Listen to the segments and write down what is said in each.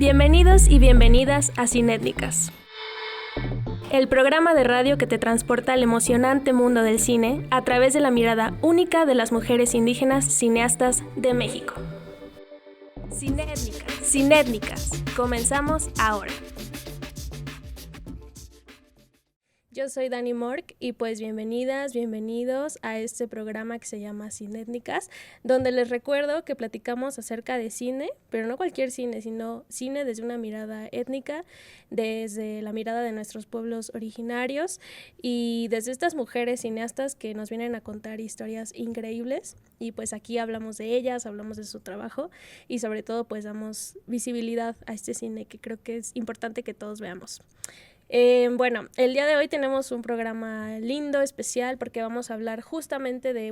Bienvenidos y bienvenidas a Cinétnicas, el programa de radio que te transporta al emocionante mundo del cine a través de la mirada única de las mujeres indígenas cineastas de México. Cinétnicas, comenzamos ahora. Yo soy Dani Mork y pues bienvenidos a este programa que se llama Cinétnicas, donde les recuerdo que platicamos acerca de cine, pero no cualquier cine, sino cine desde una mirada étnica, desde la mirada de nuestros pueblos originarios y desde estas mujeres cineastas que nos vienen a contar historias increíbles. Y pues aquí hablamos de ellas, hablamos de su trabajo y sobre todo pues damos visibilidad a este cine que creo que es importante que todos veamos. Bueno, el día de hoy tenemos un programa lindo, especial, porque vamos a hablar justamente de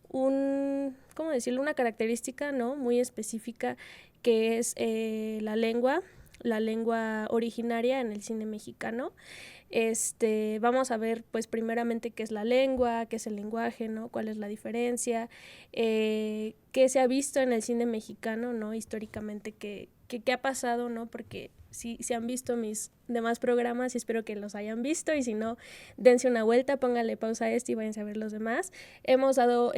¿cómo decirlo? Una característica, ¿no? Muy específica, que es la lengua originaria en el cine mexicano. Vamos a ver, pues, primeramente qué es la lengua, qué es el lenguaje, ¿no? Cuál es la diferencia, qué se ha visto en el cine mexicano, ¿no? Históricamente, qué ha pasado, ¿no? Porque si han visto mis demás programas y espero que los hayan visto, y si no, dense una vuelta, pónganle pausa a este y váyanse a ver los demás. Hemos dado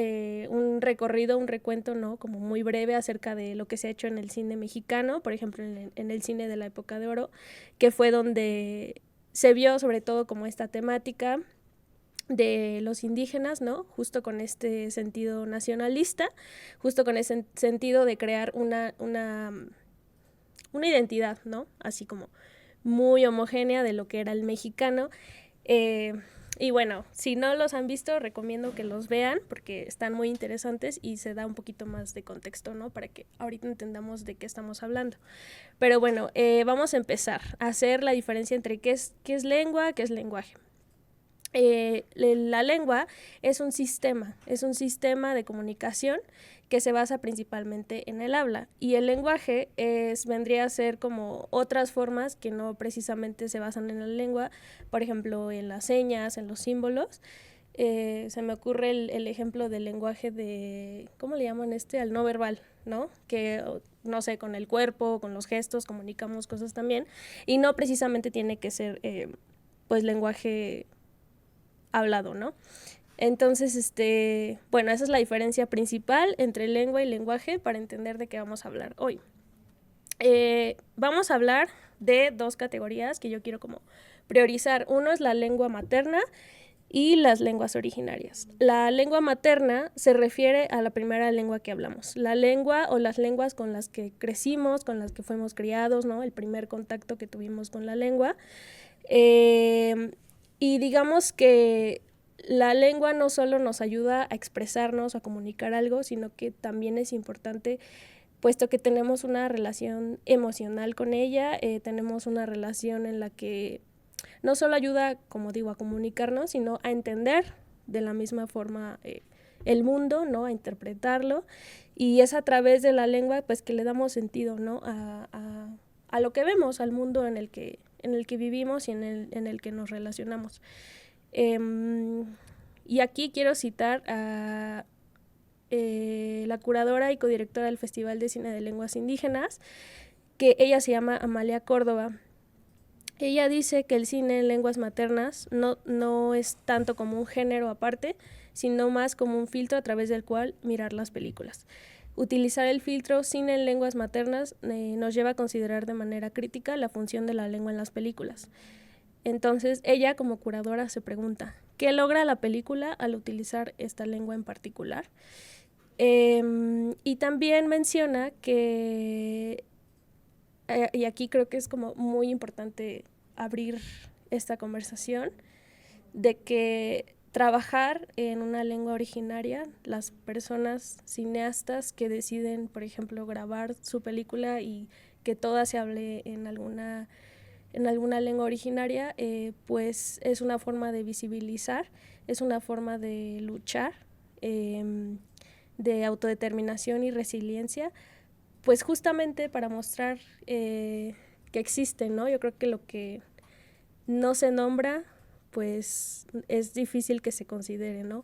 un recuento, ¿no? Como muy breve acerca de lo que se ha hecho en el cine mexicano, por ejemplo, en el cine de la época de oro, que fue donde se vio sobre todo como esta temática de los indígenas, ¿no? Justo con este sentido nacionalista, justo con ese sentido de crear una identidad, ¿no? Así como muy homogénea de lo que era el mexicano. Y bueno, si no los han visto, recomiendo que los vean porque están muy interesantes y se da un poquito más de contexto, ¿no? Para que ahorita entendamos de qué estamos hablando. Pero bueno, vamos a empezar a hacer la diferencia entre qué es lengua, qué es lenguaje. La lengua es un sistema de comunicación que se basa principalmente en el habla, y el lenguaje vendría a ser como otras formas que no precisamente se basan en la lengua, por ejemplo en las señas, en los símbolos. Se me ocurre el ejemplo del lenguaje de, ¿cómo le llaman al no verbal, ¿no? Que, no sé, con el cuerpo, con los gestos comunicamos cosas también, y no precisamente tiene que ser pues lenguaje hablado, ¿no? Entonces, bueno, esa es la diferencia principal entre lengua y lenguaje para entender de qué vamos a hablar hoy. Vamos a hablar de dos categorías que yo quiero como priorizar. Uno es la lengua materna y las lenguas originarias. La lengua materna se refiere a la primera lengua que hablamos, la lengua o las lenguas con las que crecimos, con las que fuimos criados, ¿no? El primer contacto que tuvimos con la lengua. Y digamos que la lengua no solo nos ayuda a expresarnos, a comunicar algo, sino que también es importante, puesto que tenemos una relación emocional con ella, tenemos una relación en la que no solo ayuda, como digo, a comunicarnos, sino a entender de la misma forma el mundo, ¿no? A interpretarlo, y es a través de la lengua pues que le damos sentido, ¿no? a lo que vemos, al mundo en el que vivimos y en el que nos relacionamos. Y aquí quiero citar a la curadora y codirectora del Festival de Cine de Lenguas Indígenas, que ella se llama Amalia Córdoba. Ella dice que el cine en lenguas maternas no es tanto como un género aparte, sino más como un filtro a través del cual mirar las películas. Utilizar el filtro cine en lenguas maternas nos lleva a considerar de manera crítica la función de la lengua en las películas. Entonces, ella como curadora se pregunta, ¿qué logra la película al utilizar esta lengua en particular? Y también menciona que, y aquí creo que es como muy importante abrir esta conversación, de que trabajar en una lengua originaria, las personas cineastas que deciden, por ejemplo, grabar su película y que toda se hable en alguna lengua originaria, pues es una forma de visibilizar, es una forma de luchar, de autodeterminación y resiliencia, pues justamente para mostrar que existe, ¿no? Yo creo que lo que no se nombra, pues es difícil que se considere, ¿no?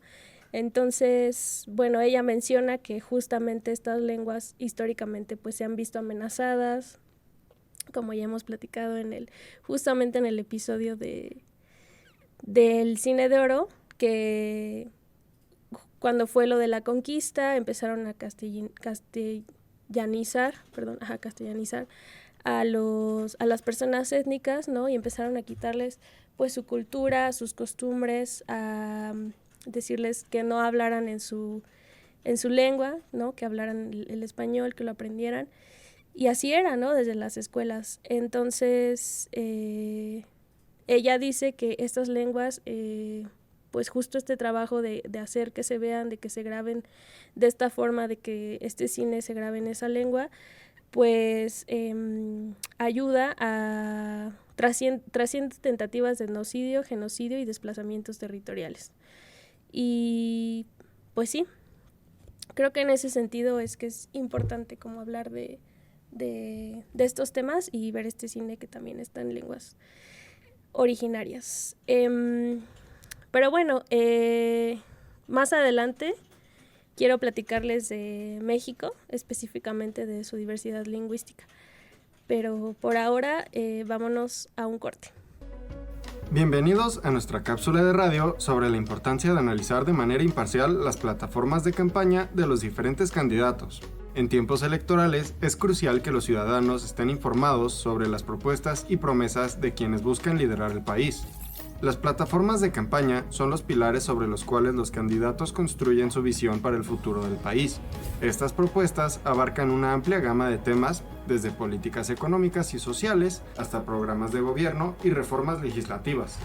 Entonces, bueno, ella menciona que justamente estas lenguas históricamente pues se han visto amenazadas, como ya hemos platicado justamente en el episodio del Cine de Oro, que cuando fue lo de la conquista empezaron a castellanizar a las personas étnicas, ¿no? Y empezaron a quitarles pues su cultura, sus costumbres, a decirles que no hablaran en su lengua, ¿no? Que hablaran el español, que lo aprendieran. Y así era, ¿no? Desde las escuelas. Entonces, ella dice que estas lenguas, pues justo este trabajo de hacer que se vean, de que se graben de esta forma, de que este cine se grabe en esa lengua, pues ayuda a trasciende tentativas de genocidio y desplazamientos territoriales. Y pues sí, creo que en ese sentido es que es importante como hablar de estos temas y ver este cine que también está en lenguas originarias. Pero bueno, más adelante quiero platicarles de México, específicamente de su diversidad lingüística. Pero por ahora, vámonos a un corte. Bienvenidos a nuestra cápsula de radio sobre la importancia de analizar de manera imparcial las plataformas de campaña de los diferentes candidatos. En tiempos electorales es crucial que los ciudadanos estén informados sobre las propuestas y promesas de quienes buscan liderar el país. Las plataformas de campaña son los pilares sobre los cuales los candidatos construyen su visión para el futuro del país. Estas propuestas abarcan una amplia gama de temas, desde políticas económicas y sociales hasta programas de gobierno y reformas legislativas.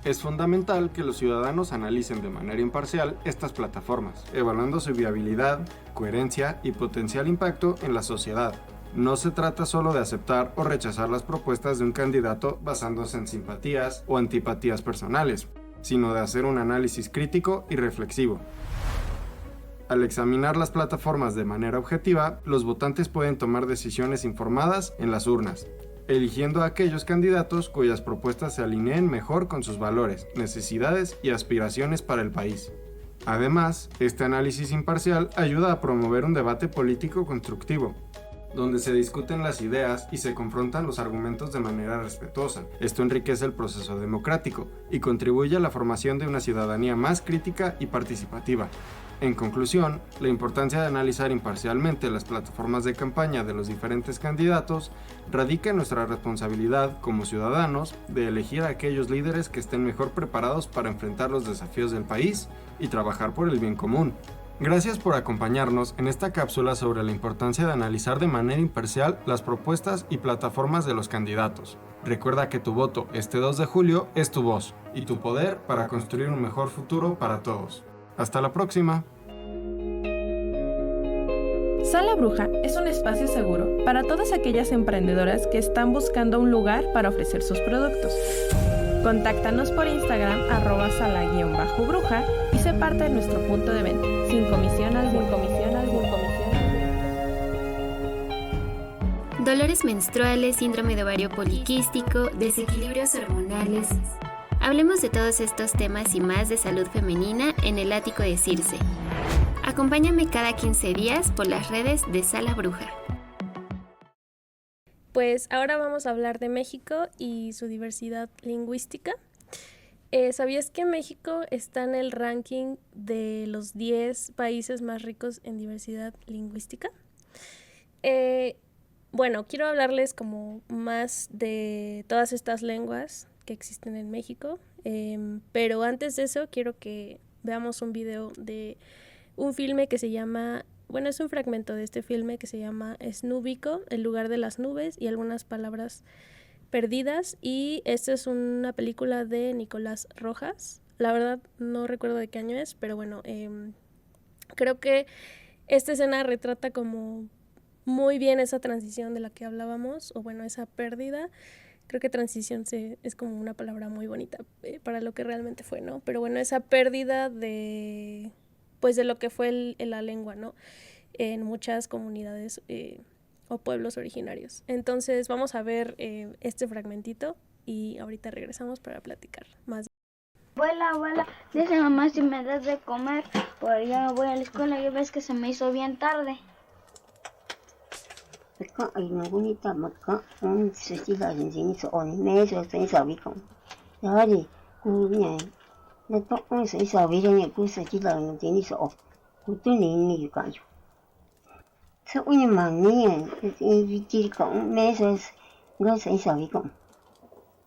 Es fundamental que los ciudadanos analicen de manera imparcial estas plataformas, evaluando su viabilidad, coherencia y potencial impacto en la sociedad. No se trata solo de aceptar o rechazar las propuestas de un candidato basándose en simpatías o antipatías personales, sino de hacer un análisis crítico y reflexivo. Al examinar las plataformas de manera objetiva, los votantes pueden tomar decisiones informadas en las urnas, eligiendo a aquellos candidatos cuyas propuestas se alineen mejor con sus valores, necesidades y aspiraciones para el país. Además, este análisis imparcial ayuda a promover un debate político constructivo, donde se discuten las ideas y se confrontan los argumentos de manera respetuosa. Esto enriquece el proceso democrático y contribuye a la formación de una ciudadanía más crítica y participativa. En conclusión, la importancia de analizar imparcialmente las plataformas de campaña de los diferentes candidatos radica en nuestra responsabilidad como ciudadanos de elegir a aquellos líderes que estén mejor preparados para enfrentar los desafíos del país y trabajar por el bien común. Gracias por acompañarnos en esta cápsula sobre la importancia de analizar de manera imparcial las propuestas y plataformas de los candidatos. Recuerda que tu voto este 2 de julio es tu voz y tu poder para construir un mejor futuro para todos. Hasta la próxima. Sala Bruja es un espacio seguro para todas aquellas emprendedoras que están buscando un lugar para ofrecer sus productos. Contáctanos por Instagram @sala_bruja y sé parte de nuestro punto de venta, sin comisión alguna. Dolores menstruales, síndrome de ovario poliquístico, desequilibrios hormonales. Hablemos de todos estos temas y más de salud femenina en el ático de Circe. Acompáñame cada 15 días por las redes de Sala Bruja. Pues ahora vamos a hablar de México y su diversidad lingüística. ¿Sabías que México está en el ranking de los 10 países más ricos en diversidad lingüística? Bueno, quiero hablarles como más de todas estas lenguas que existen en México, pero antes de eso quiero que veamos un video de un filme que se llama, bueno, es un fragmento de este filme que se llama Snúbico, el lugar de las nubes y algunas palabras perdidas, y esta es una película de Nicolás Rojas. La verdad no recuerdo de qué año es, pero bueno, creo que esta escena retrata como muy bien esa transición de la que hablábamos, o bueno, esa pérdida. Creo que transición es como una palabra muy bonita para lo que realmente fue, ¿no? Pero bueno, esa pérdida de lo que fue la lengua, ¿no? En muchas comunidades o pueblos originarios. Entonces vamos a ver este fragmentito y ahorita regresamos para platicar más. Abuela, dice mamá si me das de comer, porque ya voy a la escuela y ves que se me hizo bien tarde. Có ai nó cũng đi tầm một có sự chỉ là những số này mấy số sẽ sao bị không đó thì cô nhà nó có sẽ sao bị cho nhà cô sẽ chỉ là những số cô tôi nhìn cả sao nhưng mà nè chỉ có mấy số nó sẽ sao bị không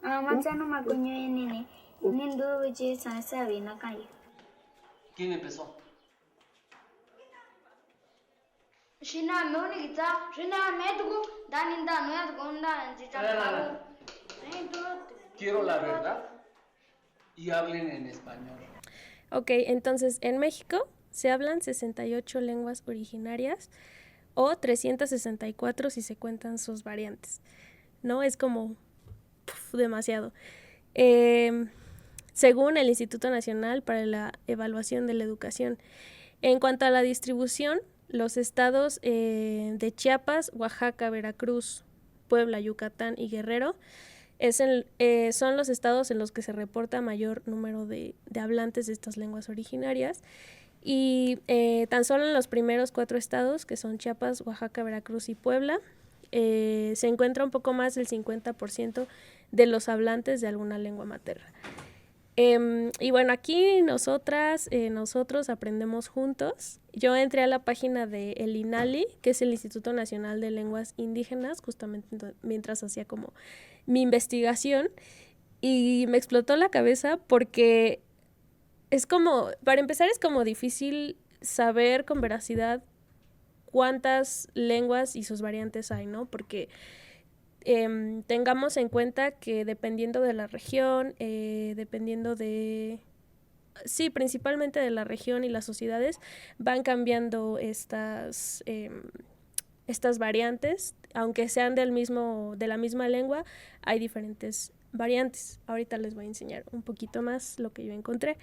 Machano macoño nene nindo veche sabe na calle. ¿Quién empezó? Shina moni kita shina medugo daninda no ya gonda jita pago. Quiero la verdad y hablen en español. Ok, entonces en México se hablan 68 lenguas originarias o 364 si se cuentan sus variantes, ¿no? Es como demasiado. Según el Instituto Nacional para la Evaluación de la Educación. En cuanto a la distribución, los estados de Chiapas, Oaxaca, Veracruz, Puebla, Yucatán y Guerrero son los estados en los que se reporta mayor número de hablantes de estas lenguas originarias. Y tan solo en los primeros 4 estados, que son Chiapas, Oaxaca, Veracruz y Puebla, se encuentra un poco más del 50% de los hablantes de alguna lengua materna. Y bueno, aquí nosotros aprendemos juntos. Yo entré a la página de el INALI, que es el Instituto Nacional de Lenguas Indígenas, justamente mientras hacía como mi investigación, y me explotó la cabeza porque es como, para empezar es como difícil saber con veracidad cuántas lenguas y sus variantes hay, ¿no? Porque tengamos en cuenta que dependiendo de la región, principalmente de la región y las sociedades, van cambiando estas variantes, aunque sean de la misma lengua, hay diferentes variantes. Ahorita les voy a enseñar un poquito más lo que yo encontré.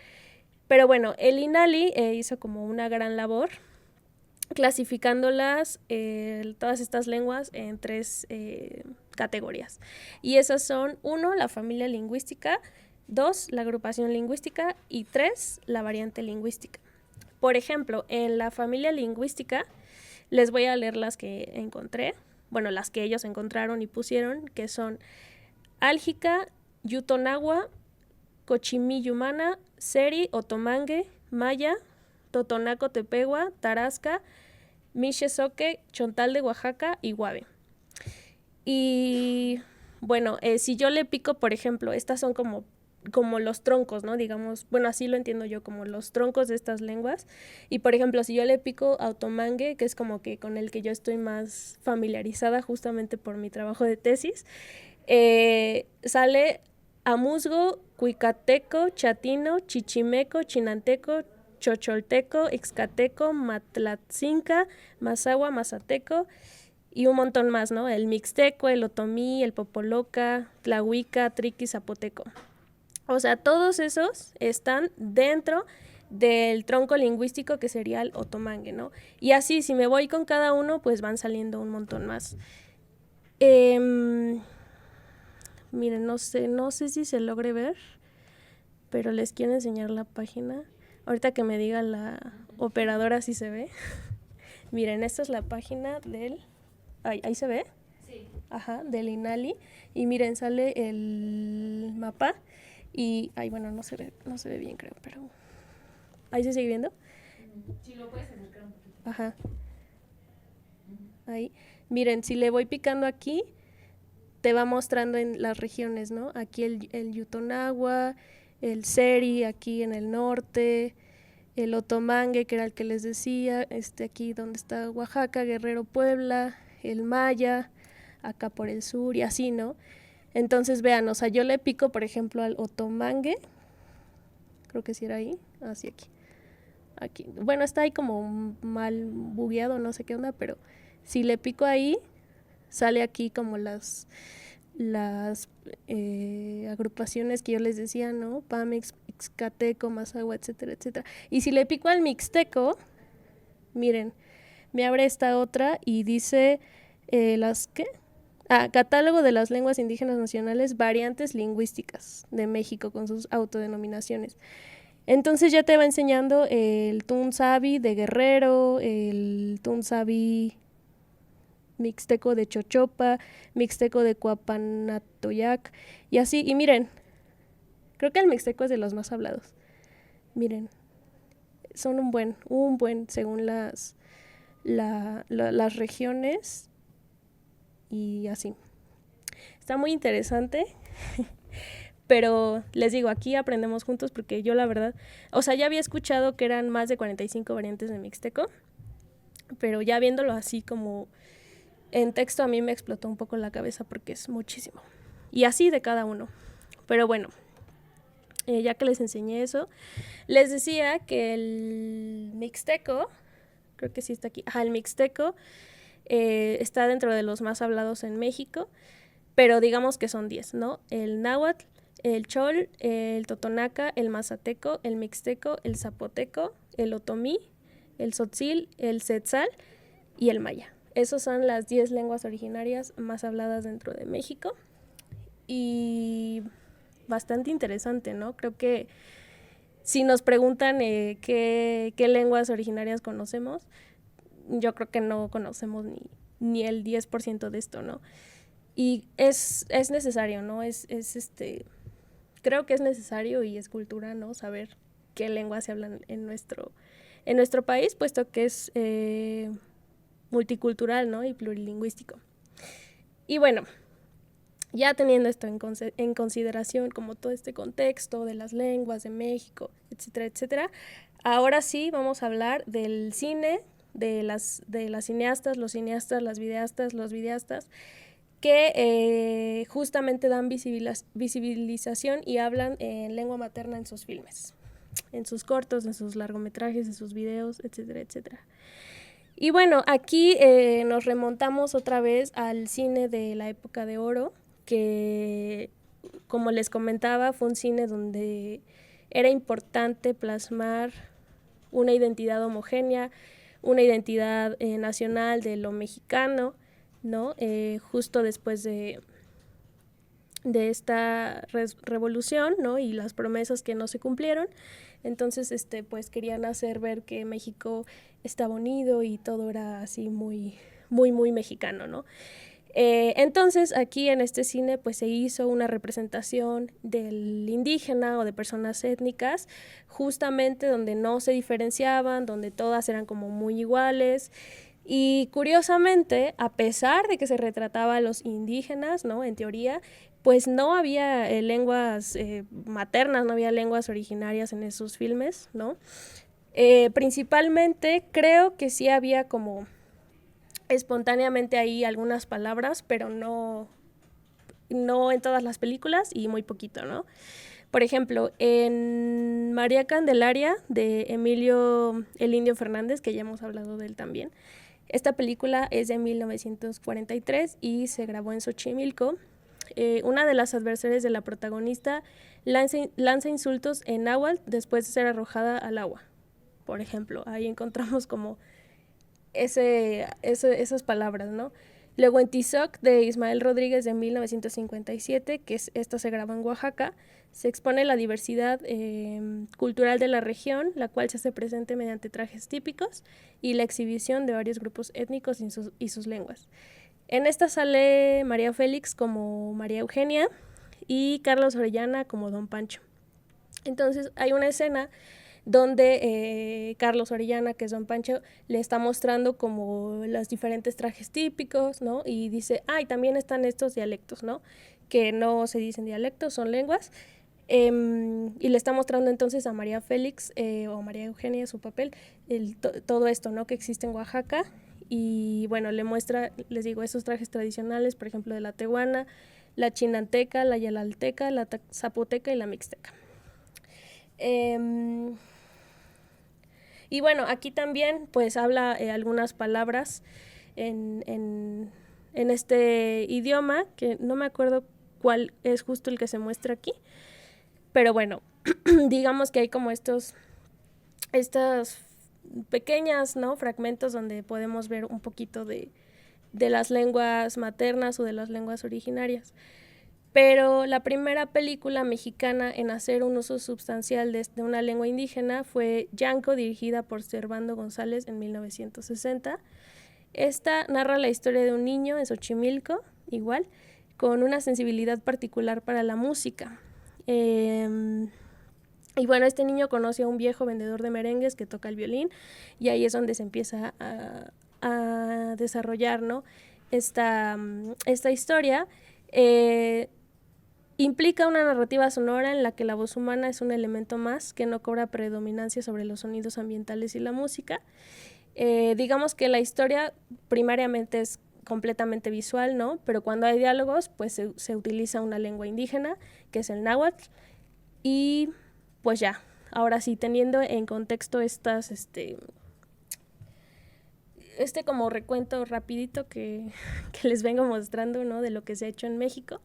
Pero bueno, el INALI hizo como una gran labor clasificándolas, todas estas lenguas, en 3 categorías. Y esas son 1, la familia lingüística, 2, la agrupación lingüística y 3, la variante lingüística. Por ejemplo, en la familia lingüística les voy a leer las que encontré, bueno, las que ellos encontraron y pusieron, que son álgica, yutonagua, cochimí-yumana, seri, otomangue, maya, totonaco tepegua, tarasca, mixe-zoque, chontal de Oaxaca y guave. Y bueno, si yo le pico, por ejemplo, estas son como los troncos, ¿no? Digamos, bueno, así lo entiendo yo, como los troncos de estas lenguas. Y por ejemplo, si yo le pico a otomangue, que es como que con el que yo estoy más familiarizada justamente por mi trabajo de tesis, sale amuzgo, cuicateco, chatino, chichimeco, chinanteco, chocholteco, ixcateco, matlatzinca, mazahua, mazateco y un montón más, ¿no? El mixteco, el otomí, el popoloca, tlahuica, triqui, zapoteco. O sea, todos esos están dentro del tronco lingüístico que sería el otomangue, ¿no? Y así, si me voy con cada uno, pues van saliendo un montón más. Miren, no sé si se logre ver, pero les quiero enseñar la página. Ahorita que me diga la operadora si se ve. Miren, esta es la página del... ¿Ahí se ve? Sí. Ajá, del INALI. Y miren, sale el mapa. Y, bueno, no se ve bien, creo, pero... ¿Ahí se sigue viendo? Si lo puedes acercar un poquito. Ajá. Ahí. Miren, si le voy picando aquí, te va mostrando en las regiones, ¿no? Aquí el yutonagua, el seri, aquí en el norte, el otomangue, que era el que les decía, aquí donde está Oaxaca, Guerrero, Puebla, el maya, acá por el sur y así, ¿no? Entonces, vean, o sea, yo le pico, por ejemplo, al otomangue, creo que sí era ahí, así aquí. Bueno, está ahí como mal bugueado, no sé qué onda, pero si le pico ahí, sale aquí como las agrupaciones que yo les decía, ¿no? Pamex, Ixcateco, Mazahua, etcétera, etcétera. Y si le pico al mixteco, miren, me abre esta otra y dice Catálogo de las lenguas indígenas nacionales, variantes lingüísticas de México con sus autodenominaciones. Entonces ya te va enseñando el Tunzabi de Guerrero, el Tunzabi mixteco de Chochopa, mixteco de Cuapanatoyac y así. Y miren, creo que el mixteco es de los más hablados. Miren, son un buen, según las regiones y así. Está muy interesante, pero les digo, aquí aprendemos juntos porque yo la verdad, o sea, ya había escuchado que eran más de 45 variantes de mixteco, pero ya viéndolo así como en texto a mí me explotó un poco la cabeza porque es muchísimo. Y así de cada uno. Pero bueno, ya que les enseñé eso, les decía que el mixteco, creo que sí está aquí, el mixteco está dentro de los más hablados en México, pero digamos que son 10, ¿no? El náhuatl, el chol, el totonaca, el mazateco, el mixteco, el zapoteco, el otomí, el tzotzil, el tzetzal y el maya. Esas son las 10 lenguas originarias más habladas dentro de México. Y bastante interesante, ¿no? Creo que si nos preguntan qué lenguas originarias conocemos, yo creo que no conocemos ni el 10% de esto, ¿no? Y es necesario, ¿no? Creo que es necesario y es cultura, ¿no? Saber qué lenguas se hablan en nuestro país, puesto que es multicultural, ¿no? Y plurilingüístico. Y bueno, ya teniendo esto en consideración, como todo este contexto de las lenguas de México, etcétera, etcétera, ahora sí vamos a hablar del cine, de las cineastas, los cineastas, las videastas, los videastas, que justamente dan visibilización y hablan en lengua materna en sus filmes, en sus cortos, en sus largometrajes, en sus videos, etcétera, etcétera. Y bueno, aquí nos remontamos otra vez al cine de la época de oro, que, como les comentaba, fue un cine donde era importante plasmar una identidad homogénea, una identidad nacional de lo mexicano, ¿no? Justo después de esta revolución, ¿no? Y las promesas que no se cumplieron. Entonces, pues querían hacer ver que México estaba unido y todo era así muy, muy, muy mexicano, ¿no? Entonces, aquí en este cine, pues se hizo una representación del indígena o de personas étnicas, justamente donde no se diferenciaban, donde todas eran como muy iguales. Y curiosamente, a pesar de que se retrataba a los indígenas, ¿no? En teoría, pues no había lenguas maternas, no había lenguas originarias en esos filmes, ¿no? Principalmente creo que sí había como espontáneamente ahí algunas palabras, pero no en todas las películas y muy poquito, ¿no? Por ejemplo, en María Candelaria de Emilio el Indio Fernández, que ya hemos hablado de él también, esta película es de 1943 y se grabó en Xochimilco. Una de las adversarias de la protagonista lanza insultos en náhuatl después de ser arrojada al agua. Por ejemplo, ahí encontramos como esas palabras, ¿no? Luego en Tizoc de Ismael Rodríguez de 1957, que esta se grabó en Oaxaca, se expone la diversidad cultural de la región, la cual se hace presente mediante trajes típicos y la exhibición de varios grupos étnicos y sus lenguas. En esta sale María Félix como María Eugenia y Carlos Orellana como Don Pancho. Entonces hay una escena donde Carlos Orellana, que es Don Pancho, le está mostrando como los diferentes trajes típicos, ¿no? Y dice, y también están estos dialectos, ¿no? Que no se dicen dialectos, son lenguas. Y le está mostrando entonces a María Félix o María Eugenia, su papel, todo esto, ¿no? Que existe en Oaxaca. Y bueno, le muestra, les digo, esos trajes tradicionales, por ejemplo, de la tehuana, la chinanteca, la yalalteca, la zapoteca y la mixteca. Y bueno, aquí también pues habla algunas palabras en este idioma, que no me acuerdo cuál es justo el que se muestra aquí, pero bueno, digamos que hay como estas pequeñas, ¿no? Fragmentos donde podemos ver un poquito de las lenguas maternas o de las lenguas originarias. Pero la primera película mexicana en hacer un uso sustancial de una lengua indígena fue Yanco, dirigida por Servando González en 1960. Esta narra la historia de un niño en Xochimilco, igual, con una sensibilidad particular para la música. Y bueno, este niño conoce a un viejo vendedor de merengues que toca el violín, y ahí es donde se empieza a desarrollar, ¿no?, esta historia. Implica una narrativa sonora en la que la voz humana es un elemento más que no cobra predominancia sobre los sonidos ambientales y la música. Digamos que la historia primariamente es completamente visual, ¿no? Pero cuando hay diálogos, pues se utiliza una lengua indígena, que es el náhuatl, y pues ya, ahora sí, teniendo en contexto como recuento rapidito que les vengo mostrando, ¿no?, de lo que se ha hecho en México.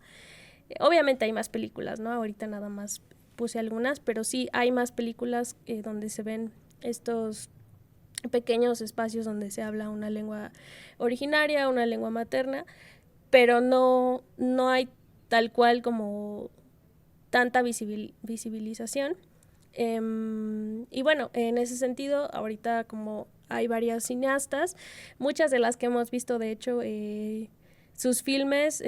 Obviamente hay más películas, ¿no? Ahorita nada más puse algunas, pero sí hay más películas donde se ven estos pequeños espacios donde se habla una lengua originaria, una lengua materna, pero no hay tal cual como tanta visibilización. Y bueno, en ese sentido, ahorita como hay varias cineastas, muchas de las que hemos visto, de hecho, sus filmes,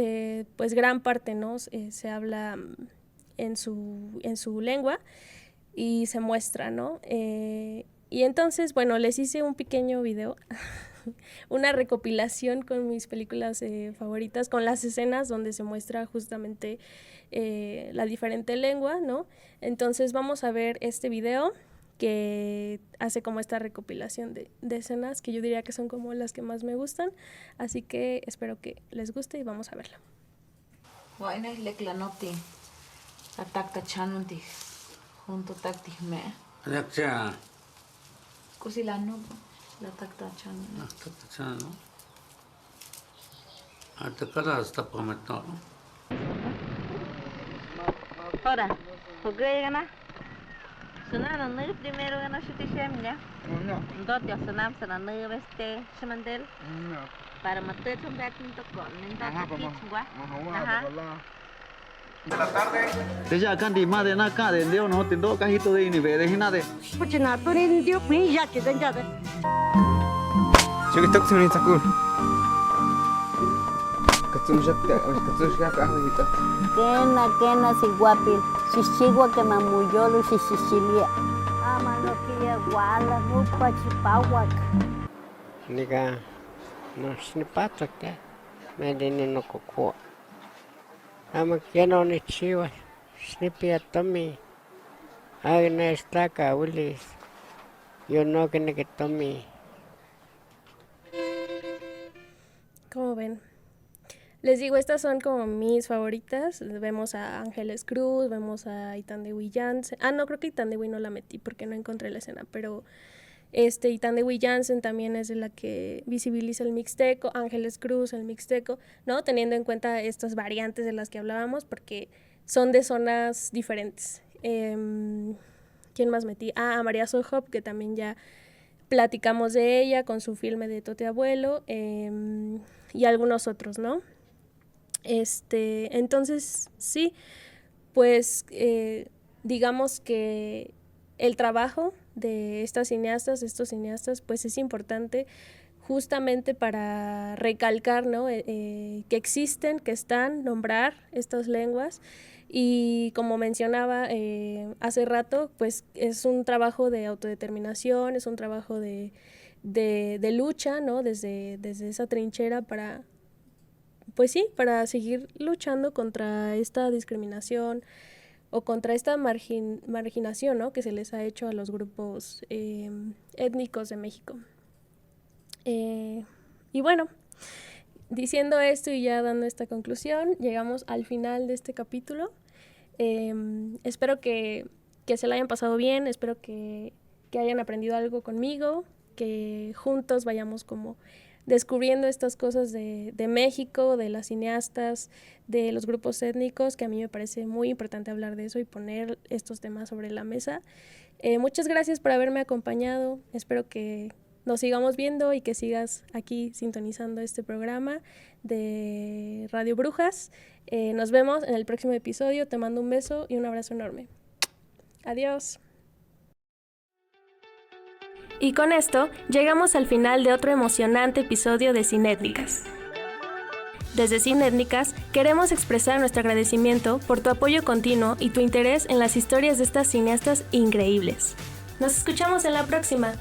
pues gran parte, ¿no?, se habla en su lengua y se muestra, ¿no? Y entonces, bueno, les hice un pequeño video, una recopilación con mis películas favoritas, con las escenas donde se muestra justamente la diferente lengua, ¿no? Entonces vamos a ver este video que hace como esta recopilación de escenas que yo diría que son como las que más me gustan, así que espero que les guste y vamos a verlo. Bueno, la noti atakta chanunti junto takti me. Alexa. Kusilano la takta chanun. Takta chanun. Atakala hasta prometo. Ahora, ¿por qué gana? Sonando no primero gana su tisemia. No. Entonces sonamos sonando este semandel. No. Para matar un ratito con entonces kichwa. Ajá. De la tarde. Desde acá de más de nada de Dios no te do cajito de ni ve de nada. Pues nada, tú ni Dios ni ya que den ya de. Yo que estoy con esta cool. Kena si guapil, si chigua que mamuyolo si sicilia. Amano que guala no pachipawak. Niga no snipato que me dene no coco. Ama que no ni chiva, snipia tomi. Agna estaca ulis. Yo no que tomi. ¿Cómo ven? Les digo, estas son como mis favoritas. Vemos a Ángeles Cruz, vemos a Itandewi Jansen. No, creo que Itandewi no la metí porque no encontré la escena, pero Itandewi Jansen también es de la que visibiliza el mixteco, Ángeles Cruz, el mixteco, ¿no? Teniendo en cuenta estas variantes de las que hablábamos, porque son de zonas diferentes. ¿Quién más metí? A María Sojop, que también ya platicamos de ella con su filme de Tote Abuelo, y algunos otros, ¿no? Entonces, sí, pues digamos que el trabajo de estos cineastas, pues es importante justamente para recalcar, ¿no?, que existen, que están, nombrar estas lenguas. Y como mencionaba hace rato, pues es un trabajo de autodeterminación, es un trabajo de lucha, ¿no?, desde esa trinchera para, pues sí, para seguir luchando contra esta discriminación o contra esta marginación, ¿no?, que se les ha hecho a los grupos étnicos de México. Y bueno, diciendo esto y ya dando esta conclusión, llegamos al final de este capítulo. Espero que se la hayan pasado bien, espero que hayan aprendido algo conmigo, que juntos vayamos como descubriendo estas cosas de México, de las cineastas, de los grupos étnicos, que a mí me parece muy importante hablar de eso y poner estos temas sobre la mesa. Muchas gracias por haberme acompañado, espero que nos sigamos viendo y que sigas aquí sintonizando este programa de Radio Brujas. Nos vemos en el próximo episodio, te mando un beso y un abrazo enorme. Adiós. Y con esto llegamos al final de otro emocionante episodio de Cinétnicas. Desde Cinétnicas queremos expresar nuestro agradecimiento por tu apoyo continuo y tu interés en las historias de estas cineastas increíbles. Nos escuchamos en la próxima.